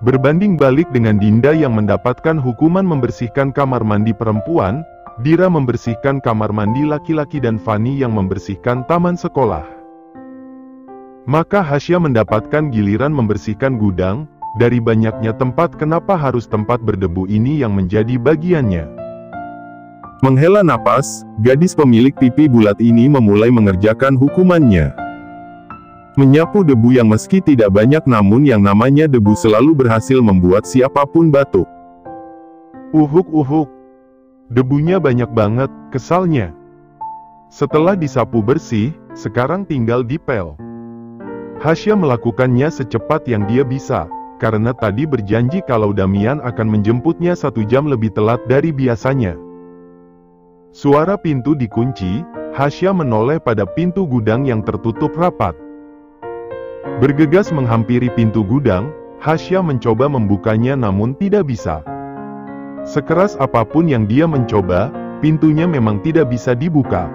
Berbanding balik dengan Dinda yang mendapatkan hukuman membersihkan kamar mandi perempuan, Dira membersihkan kamar mandi laki-laki dan Fani yang membersihkan taman sekolah. Maka Hasya mendapatkan giliran membersihkan gudang. Dari banyaknya tempat, kenapa harus tempat berdebu ini yang menjadi bagiannya? Menghela napas, gadis pemilik pipi bulat ini memulai mengerjakan hukumannya. Menyapu debu yang meski tidak banyak namun yang namanya debu selalu berhasil membuat siapapun batuk. Uhuk. Debunya banyak banget, kesalnya. Setelah disapu bersih, sekarang tinggal dipel. Hasya melakukannya secepat yang dia bisa, karena tadi berjanji kalau Damian akan menjemputnya 1 jam lebih telat dari biasanya. Suara pintu dikunci, Hasya menoleh pada pintu gudang yang tertutup rapat. Bergegas menghampiri pintu gudang, Hasya mencoba membukanya namun tidak bisa. Sekeras apapun yang dia mencoba, pintunya memang tidak bisa dibuka.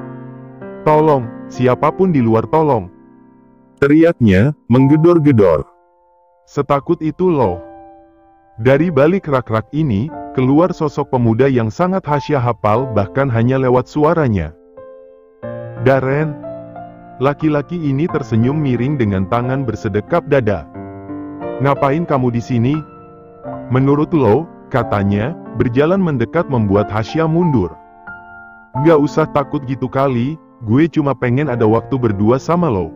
"Tolong, siapapun di luar tolong!" teriaknya, menggedor-gedor. Setakut itu loh. Dari balik rak-rak ini, keluar sosok pemuda yang sangat Hasya hafal bahkan hanya lewat suaranya. "Darren." Laki-laki ini tersenyum miring dengan tangan bersedekap dada. "Ngapain kamu di sini?" "Menurut lo," katanya, berjalan mendekat membuat Hasya mundur. "Nggak usah takut gitu kali, gue cuma pengen ada waktu berdua sama lo."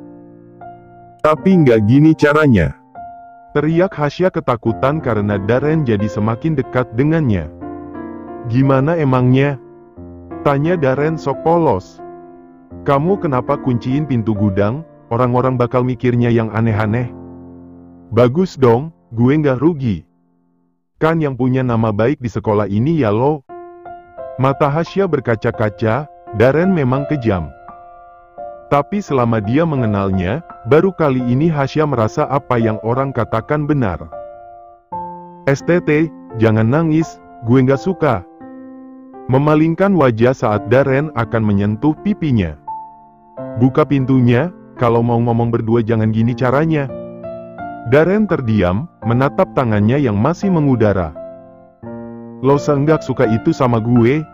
"Tapi nggak gini caranya," teriak Hasya ketakutan karena Darren jadi semakin dekat dengannya. "Gimana emangnya?" tanya Darren sok polos. "Kamu kenapa kunciin pintu gudang? Orang-orang bakal mikirnya yang aneh-aneh." "Bagus dong, gue nggak rugi. Kan yang punya nama baik di sekolah ini ya lo." Mata Hasya berkaca-kaca, Darren memang kejam. Tapi selama dia mengenalnya, baru kali ini Hasya merasa apa yang orang katakan benar. "STT, jangan nangis, gue nggak suka." Memalingkan wajah saat Darren akan menyentuh pipinya. "Buka pintunya, kalau mau ngomong berdua jangan gini caranya." Darren terdiam, menatap tangannya yang masih mengudara. "Lo seenggak suka itu sama gue?"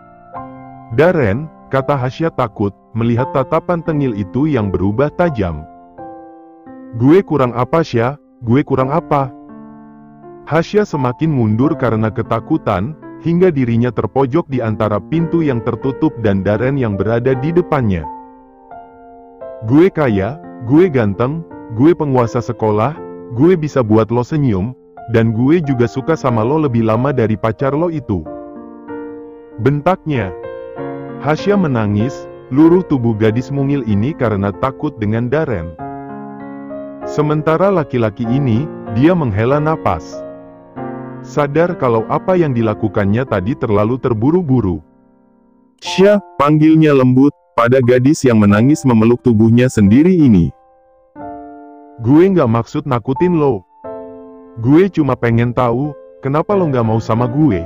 "Darren," kata Hasya takut, melihat tatapan tengil itu yang berubah tajam. "Gue kurang apa Sya? Gue kurang apa?" Hasya semakin mundur karena ketakutan, hingga dirinya terpojok di antara pintu yang tertutup dan Darren yang berada di depannya. "Gue kaya, gue ganteng, gue penguasa sekolah, gue bisa buat lo senyum, dan gue juga suka sama lo lebih lama dari pacar lo itu," bentaknya. Hasya menangis, luruh tubuh gadis mungil ini karena takut dengan Darren. Sementara laki-laki ini, dia menghela napas. Sadar kalau apa yang dilakukannya tadi terlalu terburu-buru. "Sya," panggilnya lembut, pada gadis yang menangis memeluk tubuhnya sendiri ini. "Gue nggak maksud nakutin lo. Gue cuma pengen tahu, kenapa lo nggak mau sama gue?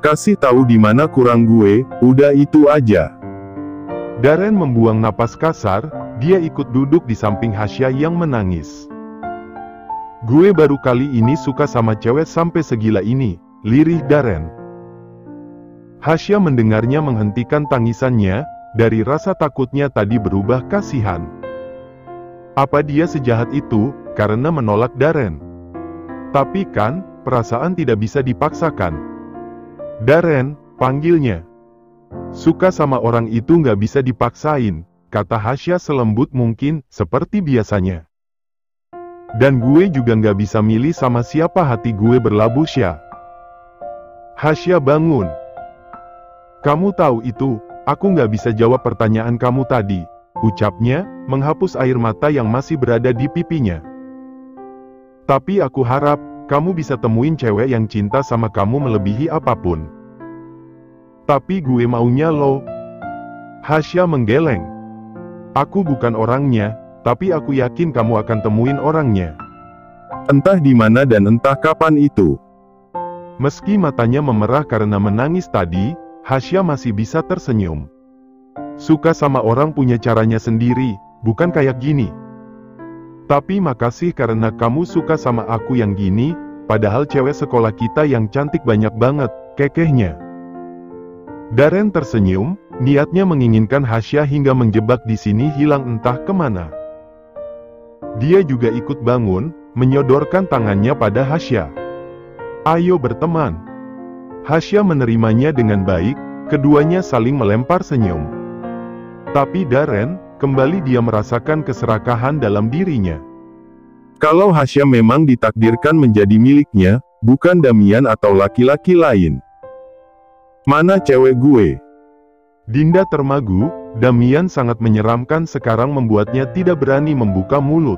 Kasih tahu di mana kurang gue, udah itu aja." Darren membuang napas kasar, dia ikut duduk di samping Hasya yang menangis. "Gue baru kali ini suka sama cewek sampai segila ini," lirih Darren. Hasya mendengarnya menghentikan tangisannya, dari rasa takutnya tadi berubah kasihan. Apa dia sejahat itu, karena menolak Darren? Tapi kan, perasaan tidak bisa dipaksakan. "Darren," panggilnya. "Suka sama orang itu nggak bisa dipaksain," kata Hasya selembut mungkin, seperti biasanya. "Dan gue juga nggak bisa milih sama siapa hati gue berlabuh Sya." Hasya bangun. "Kamu tahu itu, aku nggak bisa jawab pertanyaan kamu tadi," ucapnya, menghapus air mata yang masih berada di pipinya. "Tapi aku harap, kamu bisa temuin cewek yang cinta sama kamu melebihi apapun." "Tapi gue maunya lo." Hasya menggeleng. "Aku bukan orangnya, tapi aku yakin kamu akan temuin orangnya. Entah di mana dan entah kapan itu." Meski matanya memerah karena menangis tadi, Hasya masih bisa tersenyum. "Suka sama orang punya caranya sendiri, bukan kayak gini. Tapi makasih karena kamu suka sama aku yang gini, padahal cewek sekolah kita yang cantik banyak banget, kekehnya. Darren tersenyum, niatnya menginginkan Hasya hingga menjebak di sini hilang entah kemana. Dia juga ikut bangun, menyodorkan tangannya pada Hasya. Ayo berteman. Hasya menerimanya dengan baik, keduanya saling melempar senyum. Tapi Darren, kembali dia merasakan keserakahan dalam dirinya. Kalau Hasya memang ditakdirkan menjadi miliknya, bukan Damian atau laki-laki lain. Mana cewek gue? Dinda termagu, Damian sangat menyeramkan sekarang membuatnya tidak berani membuka mulut.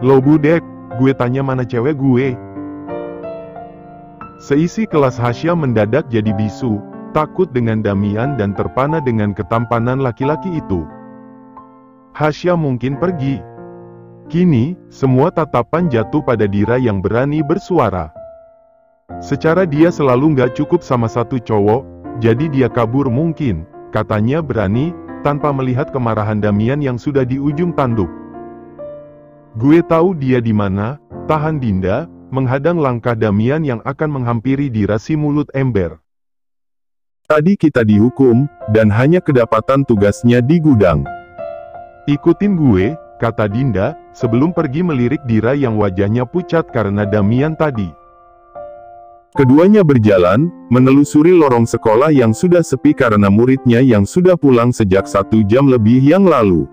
Lo budek, gue tanya mana cewek gue? Seisi kelas Hasya mendadak jadi bisu, takut dengan Damian dan terpana dengan ketampanan laki-laki itu. Hasya mungkin pergi. Kini, semua tatapan jatuh pada Dira yang berani bersuara. Secara dia selalu nggak cukup sama satu cowok, jadi dia kabur mungkin, katanya berani, tanpa melihat kemarahan Damian yang sudah di ujung tanduk. Gue tahu dia di mana, tahan Dinda, menghadang langkah Damian yang akan menghampiri Dira si mulut ember. Tadi kita dihukum, dan hanya kedapatan tugasnya di gudang. Ikutin gue, kata Dinda, sebelum pergi melirik Dira yang wajahnya pucat karena Damian tadi. Keduanya berjalan, menelusuri lorong sekolah yang sudah sepi karena muridnya yang sudah pulang sejak 1 jam lebih yang lalu.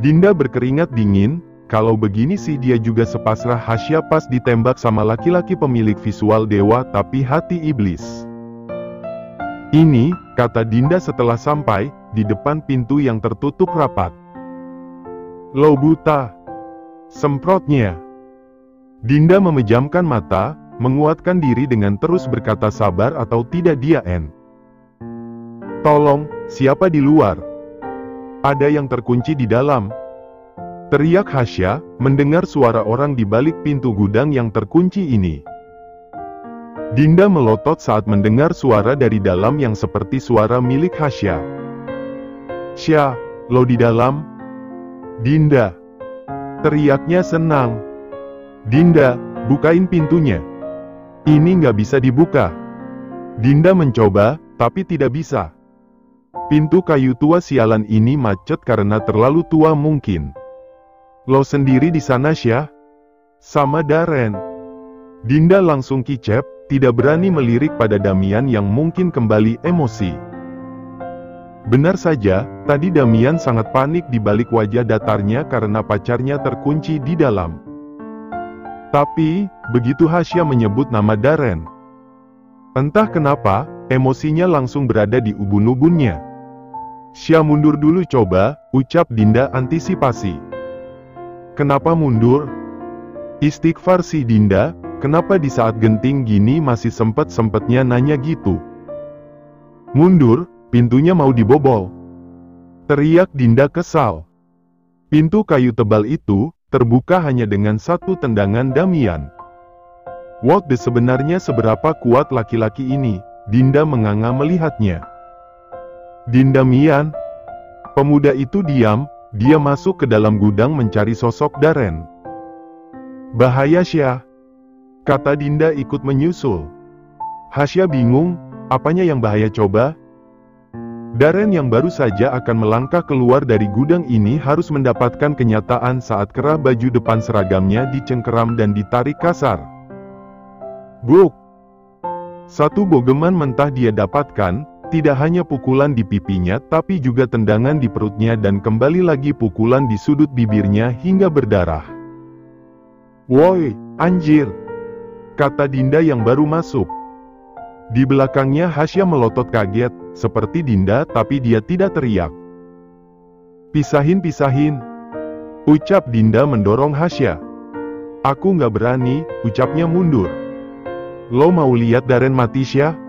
Dinda berkeringat dingin, kalau begini sih dia juga sepasrah Hasya pas ditembak sama laki-laki pemilik visual dewa tapi hati iblis. Ini, kata Dinda setelah sampai, di depan pintu yang tertutup rapat. Lo buta. Semprotnya. Dinda memejamkan mata, menguatkan diri dengan terus berkata sabar atau tidak dia en. Tolong, siapa di luar? Ada yang terkunci di dalam. Teriak Hasya, mendengar suara orang di balik pintu gudang yang terkunci ini. Dinda melotot saat mendengar suara dari dalam yang seperti suara milik Hasya. Sya, lo di dalam? Dinda. Teriaknya senang. Dinda, bukain pintunya. Ini nggak bisa dibuka. Dinda mencoba, tapi tidak bisa. Pintu kayu tua sialan ini macet karena terlalu tua mungkin. Lo sendiri di sana Sya? Sama Darren. Dinda langsung kicep, tidak berani melirik pada Damian yang mungkin kembali emosi. Benar saja, tadi Damian sangat panik di balik wajah datarnya karena pacarnya terkunci di dalam. Tapi, begitu Hasya menyebut nama Darren, entah kenapa, emosinya langsung berada di ubun-ubunnya. Sya mundur dulu coba, ucap Dinda antisipasi. Kenapa mundur? Istighfar si Dinda, kenapa di saat genting gini masih sempet-sempetnya nanya gitu? Mundur, pintunya mau dibobol. Teriak Dinda kesal. Pintu kayu tebal itu, terbuka hanya dengan satu tendangan Damian. What the sebenarnya seberapa kuat laki-laki ini? Dinda menganga melihatnya. Damian. Pemuda itu diam. Dia masuk ke dalam gudang mencari sosok Darren. Bahaya Sya, kata Dinda ikut menyusul. Hasya bingung, apanya yang bahaya coba? Darren yang baru saja akan melangkah keluar dari gudang ini harus mendapatkan kenyataan saat kerah baju depan seragamnya dicengkeram dan ditarik kasar. Buk! Satu bogeman mentah dia dapatkan. Tidak hanya pukulan di pipinya tapi juga tendangan di perutnya dan kembali lagi pukulan di sudut bibirnya hingga berdarah. Woi, anjir! Kata Dinda yang baru masuk. Di belakangnya Hasya melotot kaget, seperti Dinda tapi dia tidak teriak. Pisahin, ucap Dinda mendorong Hasya. Aku nggak berani, ucapnya mundur. Lo mau lihat Darren mati Sya?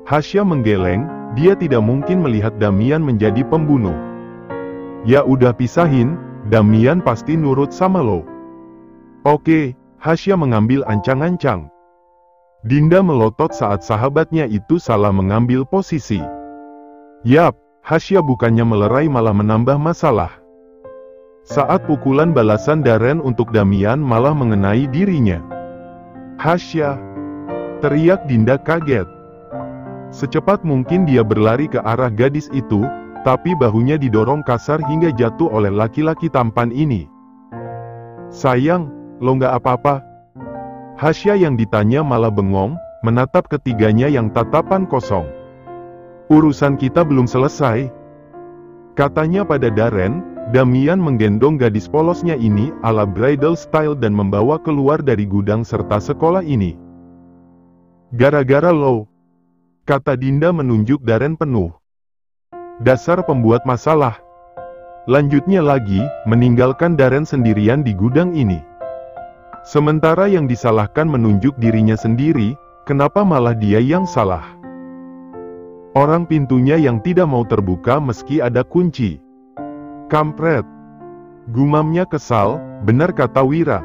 Hasya menggeleng, dia tidak mungkin melihat Damian menjadi pembunuh. Ya udah pisahin, Damian pasti nurut sama lo. Oke, Hasya mengambil ancang-ancang. Dinda melotot saat sahabatnya itu salah mengambil posisi. Yap, Hasya bukannya melerai malah menambah masalah. Saat pukulan balasan Darren untuk Damian malah mengenai dirinya. "Hasya!" teriak Dinda kaget. Secepat mungkin dia berlari ke arah gadis itu, tapi bahunya didorong kasar hingga jatuh oleh laki-laki tampan ini. "Sayang, lo nggak apa-apa?" Hasya yang ditanya malah bengong, menatap ketiganya yang tatapan kosong. "Urusan kita belum selesai," katanya pada Darren. Damian menggendong gadis polosnya ini ala bridal style dan membawa keluar dari gudang serta sekolah ini. "Gara-gara lo," kata Dinda menunjuk Darren penuh. "Dasar pembuat masalah." Lanjutnya lagi, meninggalkan Darren sendirian di gudang ini. Sementara yang disalahkan menunjuk dirinya sendiri, kenapa malah dia yang salah? Orang pintunya yang tidak mau terbuka meski ada kunci. "Kampret," gumamnya kesal, "benar kata Wira.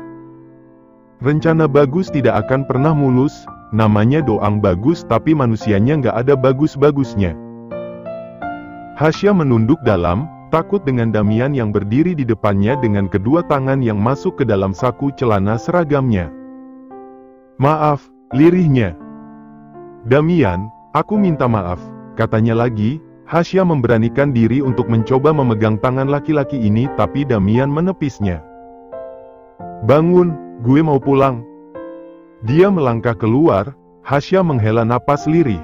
Rencana bagus tidak akan pernah mulus, namanya doang bagus tapi manusianya nggak ada bagus-bagusnya." Hasya menunduk dalam, takut dengan Damian yang berdiri di depannya dengan kedua tangan yang masuk ke dalam saku celana seragamnya. "Maaf," lirihnya. "Damian, aku minta maaf," katanya lagi. Hasya memberanikan diri untuk mencoba memegang tangan laki-laki ini tapi Damian menepisnya. "Bangun, gue mau pulang." Dia melangkah keluar. Hasya menghela napas lirih.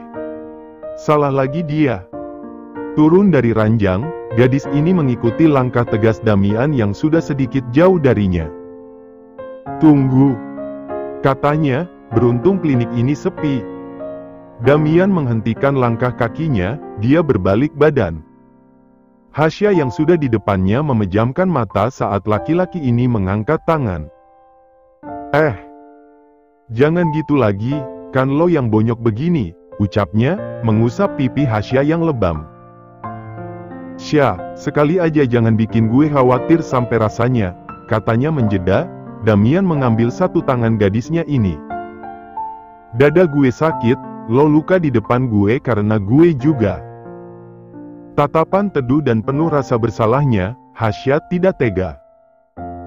Salah lagi dia. Turun dari ranjang, gadis ini mengikuti langkah tegas Damian yang sudah sedikit jauh darinya. "Tunggu," katanya, "beruntung klinik ini sepi." Damian menghentikan langkah kakinya, dia berbalik badan. Hasya yang sudah di depannya memejamkan mata saat laki-laki ini mengangkat tangan. Jangan gitu lagi, kan lo yang bonyok begini," ucapnya, mengusap pipi Hasya yang lebam. "Sya, sekali aja jangan bikin gue khawatir sampai rasanya," katanya menjeda. Damian mengambil satu tangan gadisnya ini. "Dada gue sakit, lo luka di depan gue karena gue juga." Tatapan teduh dan penuh rasa bersalahnya, Hasya tidak tega.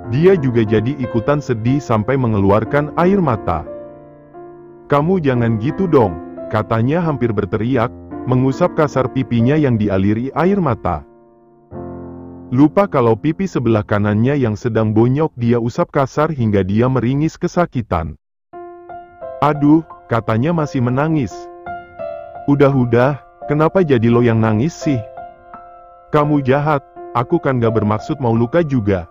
Dia juga jadi ikutan sedih sampai mengeluarkan air mata. "Kamu jangan gitu dong," katanya hampir berteriak, mengusap kasar pipinya yang dialiri air mata. Lupa kalau pipi sebelah kanannya yang sedang bonyok dia usap kasar hingga dia meringis kesakitan. "Aduh," katanya masih menangis. Udah, kenapa jadi lo yang nangis sih? Kamu jahat, aku kan gak bermaksud mau luka juga."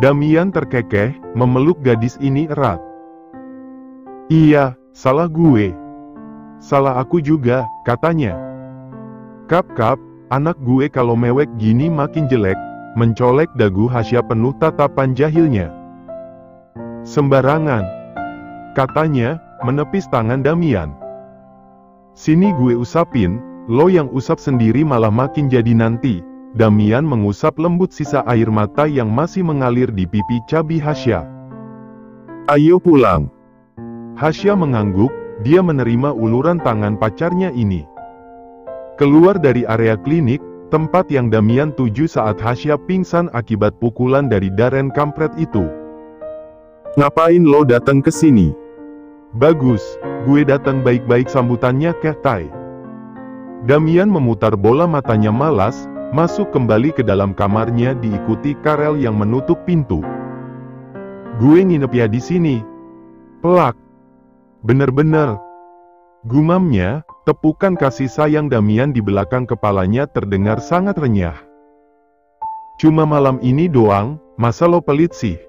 Damian terkekeh, memeluk gadis ini erat. "Iya, salah gue. Salah aku juga," katanya. "Kap, anak gue kalau mewek gini makin jelek," mencolek dagu Hasya penuh tatapan jahilnya. "Sembarangan," katanya, menepis tangan Damian. "Sini gue usapin, lo yang usap sendiri malah makin jadi nanti." Damian mengusap lembut sisa air mata yang masih mengalir di pipi cabi Hasya. "Ayo pulang." Hasya mengangguk, dia menerima uluran tangan pacarnya ini. Keluar dari area klinik, tempat yang Damian tuju saat Hasya pingsan akibat pukulan dari Darren kampret itu. "Ngapain lo datang ke sini?" "Bagus, gue datang baik-baik," sambutannya Kehtai. Damian memutar bola matanya malas, masuk kembali ke dalam kamarnya diikuti Karel yang menutup pintu. "Gue nginep ya di sini." "Pelak. Bener-bener," gumamnya. Tepukan kasih sayang Damian di belakang kepalanya terdengar sangat renyah. "Cuma malam ini doang, masa lo pelit sih?"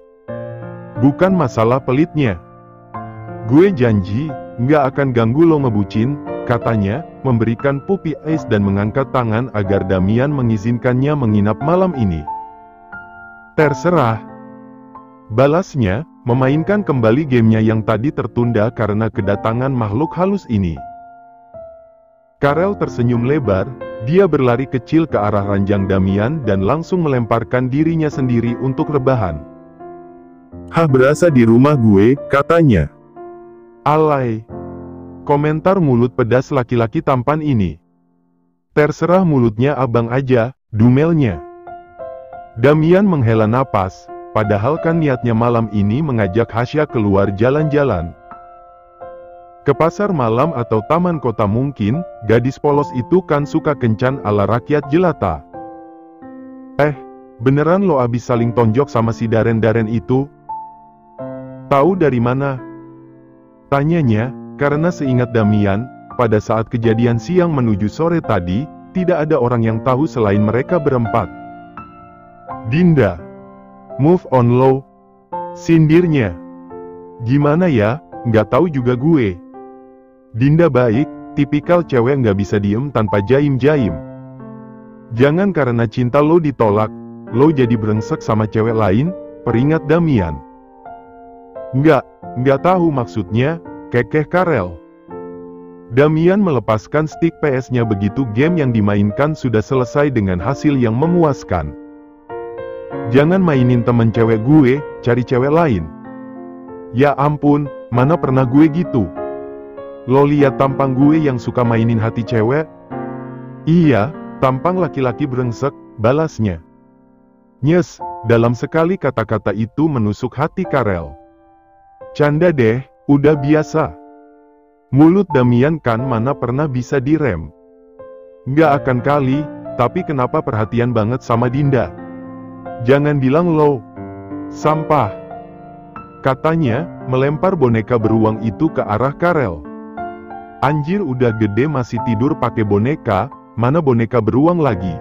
"Bukan masalah pelitnya. Gue janji, nggak akan ganggu lo ngebucin," katanya, memberikan pupi es dan mengangkat tangan agar Damian mengizinkannya menginap malam ini. "Terserah," balasnya, memainkan kembali gamenya yang tadi tertunda karena kedatangan makhluk halus ini. Karel tersenyum lebar, dia berlari kecil ke arah ranjang Damian dan langsung melemparkan dirinya sendiri untuk rebahan. "Berasa di rumah gue," katanya. "Alay," komentar mulut pedas laki-laki tampan ini. "Terserah mulutnya abang aja," dumelnya. Damian menghela napas, padahal kan niatnya malam ini mengajak Hasya keluar jalan-jalan. Ke pasar malam atau taman kota mungkin, gadis polos itu kan suka kencan ala rakyat jelata. Beneran lo abis saling tonjok sama si Daren-Daren itu? Tahu dari mana? Tanyanya, karena seingat Damian, pada saat kejadian siang menuju sore tadi, tidak ada orang yang tahu selain mereka berempat. Dinda, move on lo, sindirnya. Gimana ya, nggak tahu juga gue. Dinda baik, tipikal cewek nggak bisa diem tanpa jaim-jaim. Jangan karena cinta lo ditolak, lo jadi brengsek sama cewek lain, peringat Damian. Nggak tahu maksudnya, kekeh Karel. Damian melepaskan stick PS-nya begitu game yang dimainkan sudah selesai dengan hasil yang memuaskan. Jangan mainin temen cewek gue, cari cewek lain. Ya ampun, mana pernah gue gitu. Lo lihat tampang gue yang suka mainin hati cewek? Iya, tampang laki-laki brengsek, balasnya. Nyes, dalam sekali kata-kata itu menusuk hati Karel. Canda deh, udah biasa. Mulut Damian kan mana pernah bisa direm. Nggak akan kali, tapi kenapa perhatian banget sama Dinda? Jangan bilang lo sampah. Katanya, melempar boneka beruang itu ke arah Karel. Anjir udah gede masih tidur pakai boneka, mana boneka beruang lagi.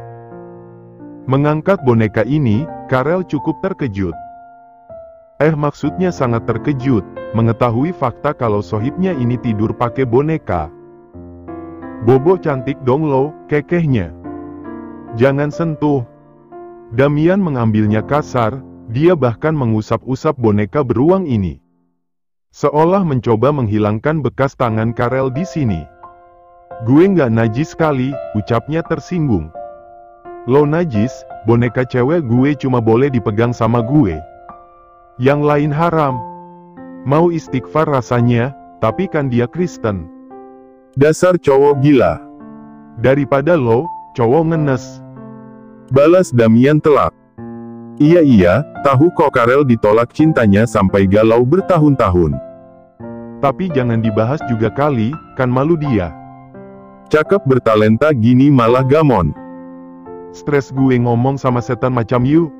Mengangkat boneka ini, Karel cukup terkejut. Maksudnya sangat terkejut, mengetahui fakta kalau sohibnya ini tidur pakai boneka. Bobo cantik dong lo, kekehnya. Jangan sentuh. Damian mengambilnya kasar, dia bahkan mengusap-usap boneka beruang ini. Seolah mencoba menghilangkan bekas tangan Karel di sini. Gue nggak najis kali, ucapnya tersinggung. Lo najis, boneka cewek gue cuma boleh dipegang sama gue. Yang lain haram. Mau istighfar rasanya, tapi kan dia Kristen. Dasar cowok gila. Daripada lo, cowok ngenes. Balas Damian telak. Iya, tahu kok Karel ditolak cintanya sampai galau bertahun-tahun. Tapi jangan dibahas juga kali, kan malu dia. Cakep bertalenta gini malah gamon. Stres gue ngomong sama setan macam you.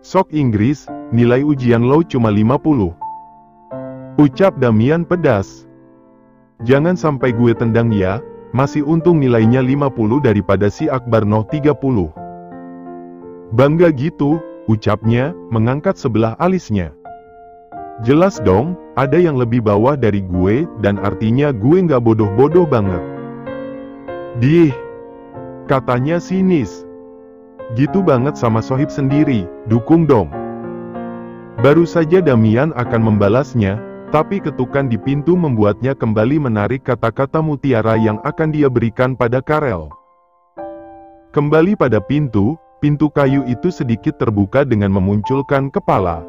Sok Inggris, nilai ujian lo cuma 50. Ucap Damian pedas. Jangan sampai gue tendang ya, masih untung nilainya 50 daripada si Akbar Noh 30. Bangga gitu, ucapnya, mengangkat sebelah alisnya. Jelas dong, ada yang lebih bawah dari gue, dan artinya gue nggak bodoh-bodoh banget. Dih, katanya sinis. Gitu banget sama sohib sendiri, dukung dong. Baru saja Damian akan membalasnya, tapi ketukan di pintu membuatnya kembali menarik kata-kata mutiara yang akan dia berikan pada Karel. Kembali pada pintu kayu itu sedikit terbuka dengan memunculkan kepala.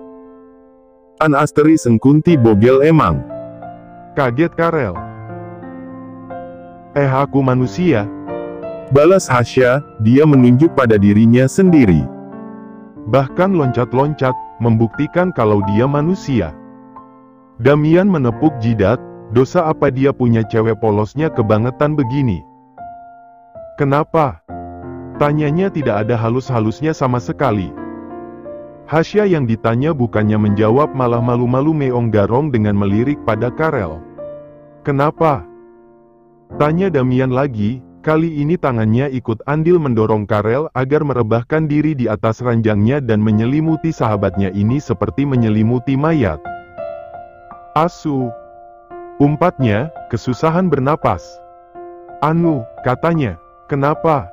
An Asteri Sengkunti bogel emang. Kaget Karel. Aku manusia. Balas Hasya, dia menunjuk pada dirinya sendiri. Bahkan loncat-loncat, membuktikan kalau dia manusia. Damian menepuk jidat, dosa apa dia punya cewek polosnya kebangetan begini? Kenapa? Tanyanya tidak ada halus-halusnya sama sekali. Hasya yang ditanya bukannya menjawab malah malu-malu meong garong dengan melirik pada Karel. Kenapa? Tanya Damian lagi, kali ini tangannya ikut andil mendorong Karel agar merebahkan diri di atas ranjangnya dan menyelimuti sahabatnya ini seperti menyelimuti mayat. Asu. Umpatnya, kesusahan bernapas. Anu, katanya, kenapa?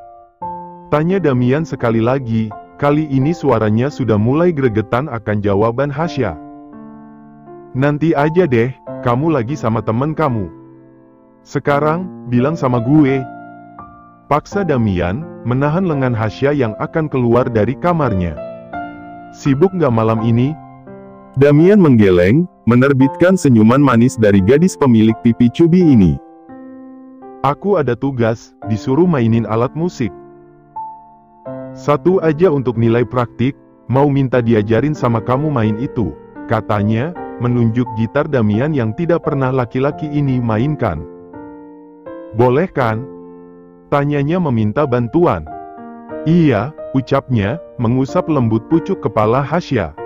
Tanya Damian sekali lagi, kali ini suaranya sudah mulai gregetan akan jawaban Hasya. Nanti aja deh, kamu lagi sama temen kamu. Sekarang, bilang sama gue. Paksa Damian, menahan lengan Hasya yang akan keluar dari kamarnya. Sibuk nggak malam ini? Damian menggeleng, menerbitkan senyuman manis dari gadis pemilik pipi cubi ini. Aku ada tugas, disuruh mainin alat musik. Satu aja untuk nilai praktik, mau minta diajarin sama kamu main itu, katanya, menunjuk gitar Damian yang tidak pernah laki-laki ini mainkan. Boleh kan? Tanyanya meminta bantuan. Iya, ucapnya, mengusap lembut pucuk kepala Hasya.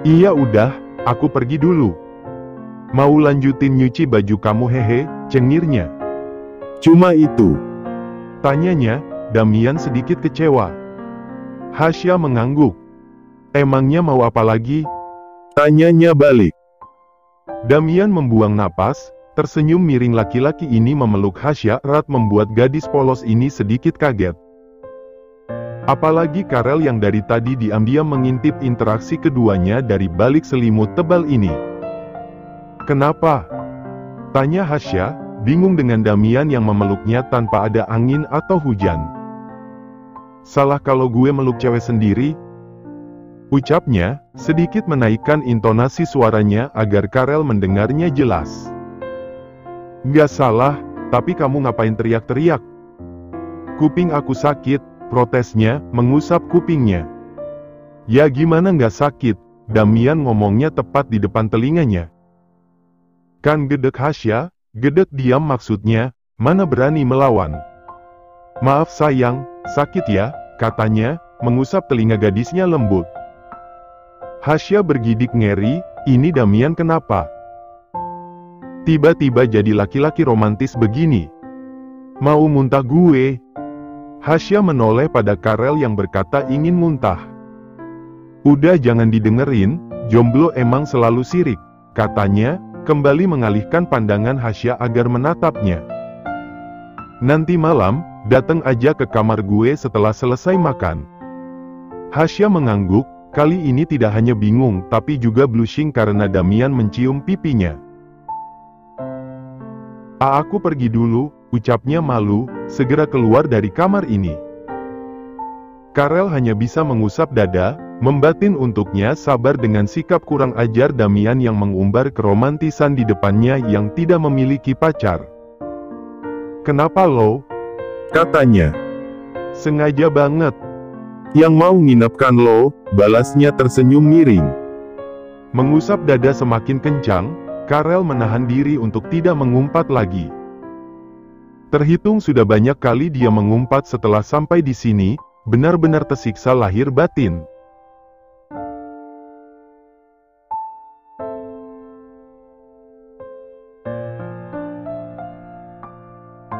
Iya udah, aku pergi dulu. Mau lanjutin nyuci baju kamu hehe, cengirnya. Cuma itu? Tanyanya, Damian sedikit kecewa. Hasya mengangguk. Emangnya mau apa lagi? Tanyanya balik. Damian membuang napas, tersenyum miring. Laki-laki ini memeluk Hasya erat membuat gadis polos ini sedikit kaget. Apalagi Karel yang dari tadi diam-diam mengintip interaksi keduanya dari balik selimut tebal ini. Kenapa? Tanya Hasya, bingung dengan Damian yang memeluknya tanpa ada angin atau hujan. Salah kalau gue meluk cewek sendiri? Ucapnya, sedikit menaikkan intonasi suaranya agar Karel mendengarnya jelas. Nggak salah, tapi kamu ngapain teriak-teriak? Kuping aku sakit, protesnya, mengusap kupingnya. Ya gimana nggak sakit, Damian ngomongnya tepat di depan telinganya. Kan gedek Hasya, gedek diam maksudnya, mana berani melawan. Maaf sayang, sakit ya, katanya, mengusap telinga gadisnya lembut. Hasya bergidik ngeri, ini Damian kenapa? Tiba-tiba jadi laki-laki romantis begini. Mau muntah gue? Hasya menoleh pada Karel yang berkata ingin muntah. Udah jangan didengerin, jomblo emang selalu sirik, katanya, kembali mengalihkan pandangan Hasya agar menatapnya. Nanti malam, datang aja ke kamar gue setelah selesai makan. Hasya mengangguk, kali ini tidak hanya bingung tapi juga blushing karena Damian mencium pipinya. Aku pergi dulu, ucapnya malu, segera keluar dari kamar ini. Karel hanya bisa mengusap dada, membatin untuknya sabar dengan sikap kurang ajar Damian yang mengumbar keromantisan di depannya yang tidak memiliki pacar. Kenapa lo? Katanya. Sengaja banget. Yang mau nginepkan lo, balasnya tersenyum miring. Mengusap dada semakin kencang, Karel menahan diri untuk tidak mengumpat lagi. Terhitung sudah banyak kali dia mengumpat setelah sampai di sini, benar-benar tersiksa lahir batin.